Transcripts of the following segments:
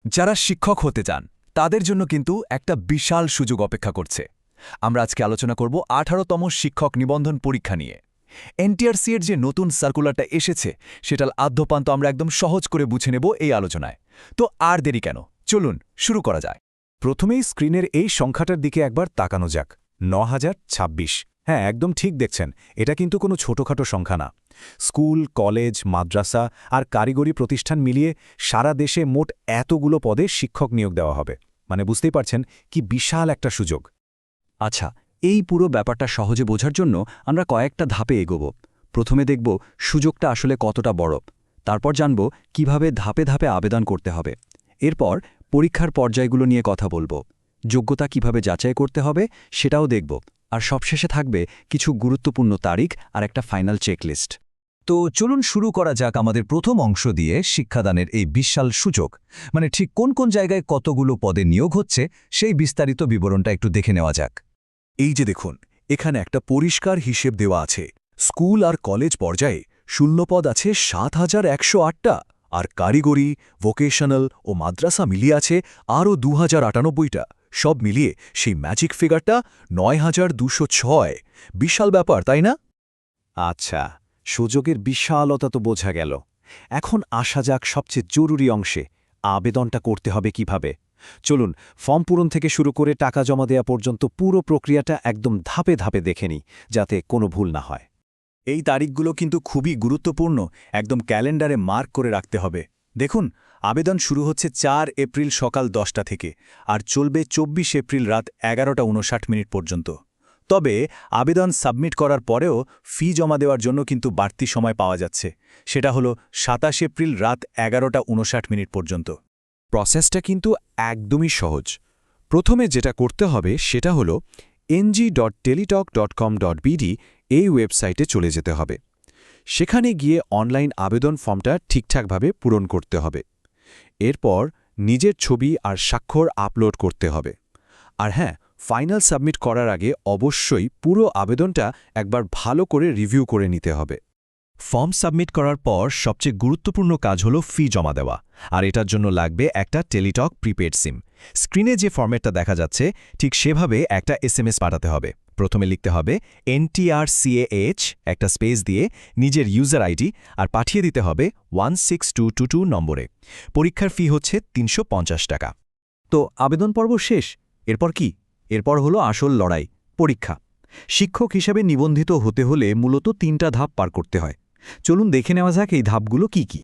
যারা শিক্ষক হতে চান তাদের জন্য কিন্তু একটা বিশাল সুযোগ অপেক্ষা করছে। আমরা আজকে আলোচনা করব 18তম শিক্ষক নিবন্ধন পরীক্ষা নিয়ে। এনটিআরসি এর যে নতুন সার্কুলারটা এসেছে সেটার আদ্যপান্ত আমরা একদম সহজ করে বুঝে নেব এই আলোচনায়। তো আর দেরি কেন, চলুন শুরু করা যায়। প্রথমেই স্ক্রিনের এই সংখ্যাটার দিকে একবার তাকানো যাক। 9026। হ্যাঁ, একদম ঠিক দেখছেন, এটা কিন্তু কোনো ছোটখাটো সংখ্যা না। স্কুল, কলেজ, মাদ্রাসা আর কারিগরি প্রতিষ্ঠান মিলিয়ে সারা দেশে মোট এতগুলো পদে শিক্ষক নিয়োগ দেওয়া হবে। মানে বুঝতেই পারছেন কি বিশাল একটা সুযোগ। আচ্ছা, এই পুরো ব্যাপারটা সহজে বোঝার জন্য আমরা কয়েকটা ধাপে এগোব। প্রথমে দেখব সুযোগটা আসলে কতটা বড়, তারপর জানব কিভাবে ধাপে ধাপে আবেদন করতে হবে। এরপর পরীক্ষার পর্যায়গুলো নিয়ে কথা বলবো, যোগ্যতা কিভাবে যাচাই করতে হবে সেটাও দেখব, আর সবশেষে থাকবে কিছু গুরুত্বপূর্ণ তারিখ আর একটা ফাইনাল চেকলিস্ট। তো চলুন শুরু করা যাক আমাদের প্রথম অংশ দিয়ে, শিক্ষাদানের এই বিশাল সুযোগ। মানে ঠিক কোন কোন জায়গায় কতগুলো পদে নিয়োগ হচ্ছে সেই বিস্তারিত বিবরণটা একটু দেখে নেওয়া যাক। এই যে দেখুন, এখানে একটা পরিষ্কার হিসেব দেওয়া আছে। স্কুল আর কলেজ পর্যায়ে শূন্যপদ আছে ৭,১০৮টা, আর কারিগরি, ভোকেশনাল ও মাদ্রাসা মিলিয়ে আছে আরও ২,০৯৮টা। সব মিলিয়ে সেই ম্যাজিক ফিগারটা ৯,২০৬। বিশাল ব্যাপার, তাই না? আচ্ছা, সুযোগের বিশালতা তো বোঝা গেল। এখন আসা যাক সবচেয়ে জরুরি অংশে, আবেদনটা করতে হবে কিভাবে। চলুন ফর্ম পূরণ থেকে শুরু করে টাকা জমা দেওয়া পর্যন্ত পুরো প্রক্রিয়াটা একদম ধাপে ধাপে দেখে নিই, যাতে কোনো ভুল না হয়। এই তারিখগুলো কিন্তু খুবই গুরুত্বপূর্ণ, একদম ক্যালেন্ডারে মার্ক করে রাখতে হবে। দেখুন, আবেদন শুরু হচ্ছে ৪ এপ্রিল সকাল ১০টা থেকে আর চলবে ২৪ এপ্রিল রাত ১১:৫৯ পর্যন্ত। তবে আবেদন সাবমিট করার পরেও ফি জমা দেওয়ার জন্য কিন্তু বাড়তি সময় পাওয়া যাচ্ছে। সেটা হলো ২৭ এপ্রিল রাত ১১:৫৯ পর্যন্ত। প্রসেসটা কিন্তু একদমই সহজ। প্রথমে যেটা করতে হবে সেটা হলো ng.teletalk.com.bd এই ওয়েবসাইটে চলে যেতে হবে। সেখানে গিয়ে অনলাইন আবেদন ফর্মটা ঠিকঠাকভাবে পূরণ করতে হবে। এরপর নিজের ছবি আর স্বাক্ষর আপলোড করতে হবে। আর হ্যাঁ, ফাইনাল সাবমিট করার আগে অবশ্যই পুরো আবেদনটা একবার ভালো করে রিভিউ করে নিতে হবে। ফর্ম সাবমিট করার পর সবচেয়ে গুরুত্বপূর্ণ কাজ হলো ফি জমা দেওয়া, আর এটার জন্য লাগবে একটা টেলিটক প্রিপেড সিম। স্ক্রিনে যে ফরম্যাটটা দেখা যাচ্ছে ঠিক সেভাবে একটা এসএমএস পাঠাতে হবে। প্রথমে লিখতে হবে NTRCAH, একটা স্পেস দিয়ে নিজের ইউজার আইডি, আর পাঠিয়ে দিতে হবে 16222 নম্বরে। পরীক্ষার ফি হচ্ছে ৩৫০ টাকা। তো আবেদন পর্ব শেষ। এরপর কি? এরপর হলো আসল লড়াই, পরীক্ষা। শিক্ষক হিসেবে নিবন্ধিত হতে হলে মূলত ৩টা ধাপ পার করতে হয়। চলুন দেখে নেওয়া যাক এই ধাপগুলো কি কি।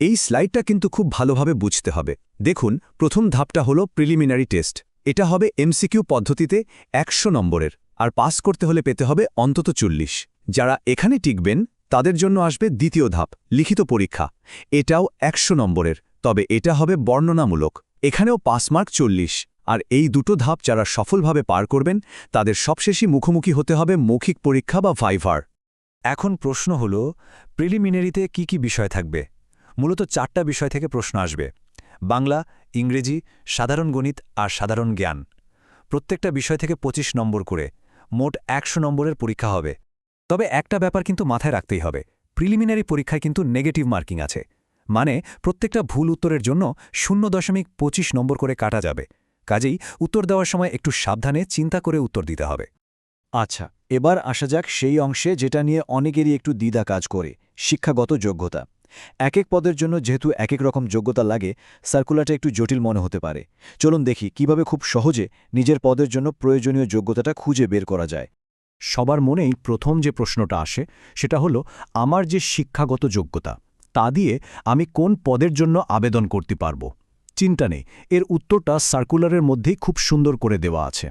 এই স্লাইডটা কিন্তু খুব ভালোভাবে বুঝতে হবে। দেখুন, প্রথম ধাপটা হলো প্রিলিমিনারি টেস্ট। এটা হবে এমসিকিউ পদ্ধতিতে ১০০ নম্বরের, আর পাস করতে হলে পেতে হবে অন্তত ৪০। যারা এখানে টিকবেন তাদের জন্য আসবে দ্বিতীয় ধাপ, লিখিত পরীক্ষা। এটাও ১০০ নম্বরের, তবে এটা হবে বর্ণনামূলক। এখানেও পাস মার্ক ৪০। আর এই দুটো ধাপ যারা সফলভাবে পার করবেন তাদের সবশেষে মুখোমুখি হতে হবে মৌখিক পরীক্ষা বা ভাইভার। এখন প্রশ্ন হলো, প্রিলিমিনারিতে কি কি বিষয় থাকবে? মূলত 4টা বিষয় থেকে প্রশ্ন আসবে: বাংলা, ইংরেজি, সাধারণ গণিত আর সাধারণ জ্ঞান। প্রত্যেকটা বিষয় থেকে 25 নম্বর করে, মোট ১০০ নম্বরের পরীক্ষা হবে। তবে একটা ব্যাপার কিন্তু মাথায় রাখতেই হবে, প্রিলিমিনারি পরীক্ষায় কিন্তু নেগেটিভ মার্কিং আছে। মানে প্রত্যেকটা ভুল উত্তরের জন্য 0.25 নম্বর করে কাটা যাবে। কাজেই উত্তর দেওয়ার সময় একটু সাবধানে চিন্তা করে উত্তর দিতে হবে। আচ্ছা, এবার আসা যাক সেই অংশে যেটা নিয়ে অনেকেরই একটু দ্বিধা কাজ করে, শিক্ষাগত যোগ্যতা। এক এক পদের জন্য যেহেতু এক এক রকম যোগ্যতা লাগে, সার্কুলারটা একটু জটিল মনে হতে পারে। চলুন দেখি কিভাবে খুব সহজে নিজের পদের জন্য প্রয়োজনীয় যোগ্যতাটা খুঁজে বের করা যায়। সবার মনেই প্রথম যে প্রশ্নটা আসে সেটা হলো, আমার যে শিক্ষাগত যোগ্যতা তা দিয়ে আমি কোন পদের জন্য আবেদন করতে পারবো। চিন্তা নেই, এর উত্তরটা সার্কুলারের মধ্যেই খুব সুন্দর করে দেওয়া আছে।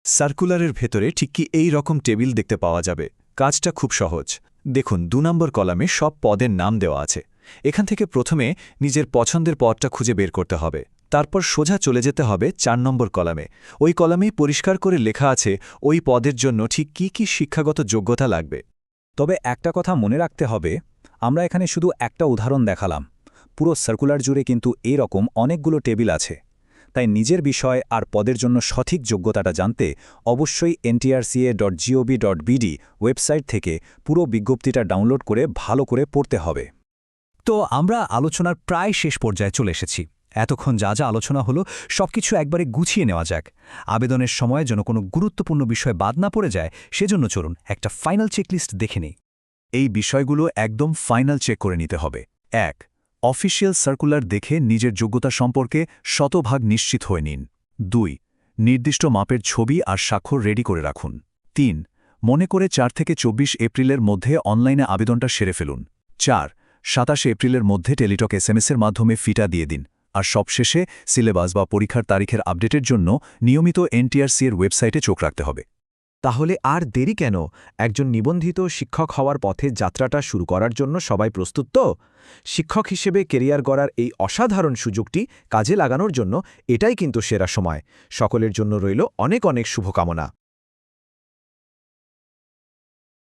সার্কুলারের ভেতরে ঠিক কি এই রকম টেবিল দেখতে পাওয়া যাবে। কাজটা খুব সহজ। দেখুন, ২ নম্বর কলামে সব পদের নাম দেওয়া আছে। এখান থেকে প্রথমে নিজের পছন্দের পদটা খুঁজে বের করতে হবে। তারপর সোজা চলে যেতে হবে ৪ নম্বর কলামে। ওই কলামেই পরিষ্কার করে লেখা আছে ওই পদের জন্য ঠিক কি কি শিক্ষাগত যোগ্যতা লাগবে। তবে একটা কথা মনে রাখতে হবে, আমরা এখানে শুধু একটা উদাহরণ দেখালাম। পুরো সার্কুলার জুড়ে কিন্তু এই রকম অনেকগুলো টেবিল আছে। তাই নিজের বিষয় আর পদের জন্য সঠিক যোগ্যতাটা জানতে অবশ্যই ntrca.gov.bd ওয়েবসাইট থেকে পুরো বিজ্ঞপ্তিটা ডাউনলোড করে ভালো করে পড়তে হবে। তো আমরা আলোচনার প্রায় শেষ পর্যায়ে চলে এসেছি। এতক্ষণ যা যা আলোচনা হলো সবকিছু একবারে গুছিয়ে নেওয়া যাক। আবেদনের সময় যেন কোনো গুরুত্বপূর্ণ বিষয় বাদ না পড়ে যায়, সেজন্য চলুন একটা ফাইনাল চেকলিস্ট দেখে নিই। এই বিষয়গুলো একদম ফাইনাল চেক করে নিতে হবে। ১. অফিসিয়াল সার্কুলার দেখে নিজের যোগ্যতা সম্পর্কে শতভাগ নিশ্চিত হয়ে নিন। ২. নির্দিষ্ট মাপের ছবি আর স্বাক্ষর রেডি করে রাখুন। ৩. মনে করে ৪ থেকে ২৪ এপ্রিলের মধ্যে অনলাইনে আবেদনটা সেরে ফেলুন। ৪. ২৭ এপ্রিলের মধ্যে টেলিটক এসএমএসের মাধ্যমে ফিটা দিয়ে দিন। আর সবশেষে সিলেবাস বা পরীক্ষার তারিখের আপডেটের জন্য নিয়মিত এনটিআরসি এর ওয়েবসাইটে চোখ রাখতে হবে। তাহলে আর দেরি কেন? একজন নিবন্ধিত শিক্ষক হওয়ার পথে যাত্রাটা শুরু করার জন্য সবাই প্রস্তুত তো? শিক্ষক হিসেবে কেরিয়ার গড়ার এই অসাধারণ সুযোগটি কাজে লাগানোর জন্য এটাই কিন্তু সেরা সময়। সকলের জন্য রইল অনেক অনেক শুভকামনা।